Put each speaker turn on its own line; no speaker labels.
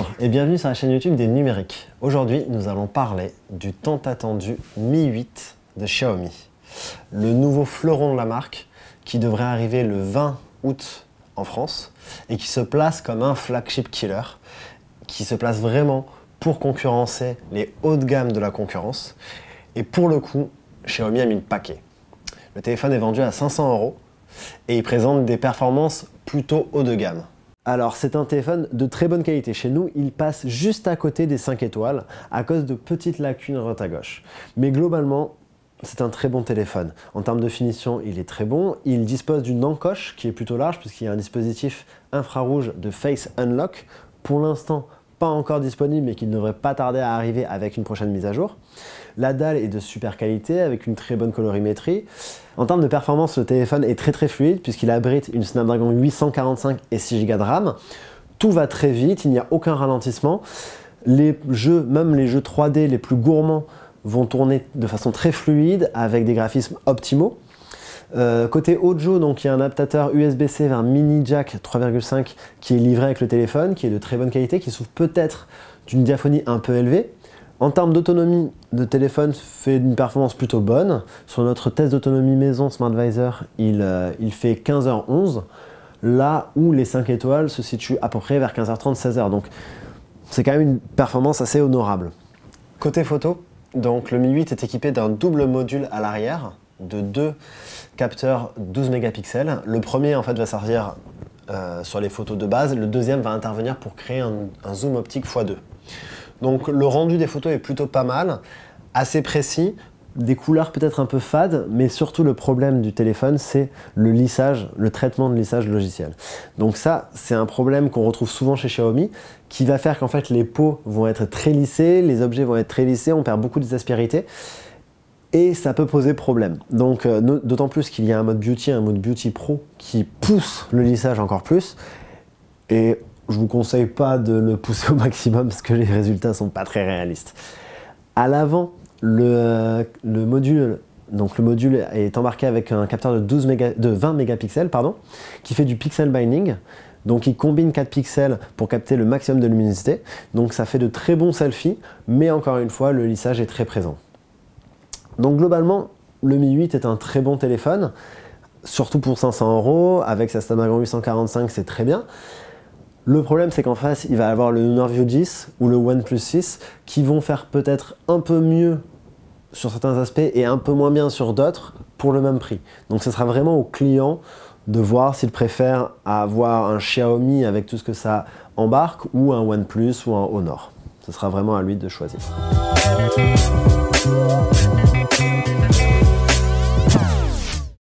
Bonjour et bienvenue sur la chaîne YouTube des numériques. Aujourd'hui, nous allons parler du tant attendu Mi 8 de Xiaomi. Le nouveau fleuron de la marque qui devrait arriver le 20 août en France et qui se place comme un flagship killer, qui se place vraiment pour concurrencer les hauts de gamme de la concurrence. Et pour le coup, Xiaomi a mis le paquet. Le téléphone est vendu à 500 € et il présente des performances plutôt haut de gamme. Alors c'est un téléphone de très bonne qualité. Chez nous, il passe juste à côté des 5 étoiles à cause de petites lacunes à droite à gauche. Mais globalement, c'est un très bon téléphone. En termes de finition, il est très bon. Il dispose d'une encoche qui est plutôt large puisqu'il y a un dispositif infrarouge de Face Unlock. Pour l'instant, pas encore disponible mais qui ne devrait pas tarder à arriver avec une prochaine mise à jour. La dalle est de super qualité avec une très bonne colorimétrie. En termes de performance, le téléphone est très fluide puisqu'il abrite une Snapdragon 845 et 6 Go de RAM. Tout va très vite, il n'y a aucun ralentissement. Les jeux, même les jeux 3D les plus gourmands, vont tourner de façon très fluide avec des graphismes optimaux. Côté audio, donc il y a un adaptateur USB-C vers mini jack 3.5 qui est livré avec le téléphone, qui est de très bonne qualité, qui souffre peut-être d'une diaphonie un peu élevée. En termes d'autonomie, le téléphone fait une performance plutôt bonne. Sur notre test d'autonomie maison SmartVisor, il fait 15h11, là où les 5 étoiles se situent à peu près vers 15h30, 16h. Donc c'est quand même une performance assez honorable. Côté photo, donc le Mi 8 est équipé d'un double module à l'arrière de 2 capteurs 12 mégapixels. Le premier en fait va servir sur les photos de base, le deuxième va intervenir pour créer un zoom optique x2. Donc le rendu des photos est plutôt pas mal, assez précis, des couleurs peut-être un peu fades, mais surtout le problème du téléphone c'est le lissage, le traitement de lissage logiciel. Donc ça c'est un problème qu'on retrouve souvent chez Xiaomi, qui va faire qu'en fait les peaux vont être très lissées, les objets vont être très lissés, on perd beaucoup d'aspérité. Et ça peut poser problème. Donc d'autant plus qu'il y a un mode beauty, un mode beauty pro qui pousse le lissage encore plus. Et je vous conseille pas de le pousser au maximum parce que les résultats sont pas très réalistes. À l'avant, le module est embarqué avec un capteur de 20 mégapixels qui fait du pixel binding. Donc il combine 4 pixels pour capter le maximum de luminosité. Donc ça fait de très bons selfies, mais encore une fois, le lissage est très présent. Donc globalement, le Mi 8 est un très bon téléphone, surtout pour 500 €, avec sa Snapdragon 845, c'est très bien. Le problème, c'est qu'en face, il va avoir le Honor View 10 ou le OnePlus 6 qui vont faire peut-être un peu mieux sur certains aspects et un peu moins bien sur d'autres pour le même prix. Donc ce sera vraiment au client de voir s'il préfère avoir un Xiaomi avec tout ce que ça embarque ou un OnePlus ou un Honor. Ce sera vraiment à lui de choisir.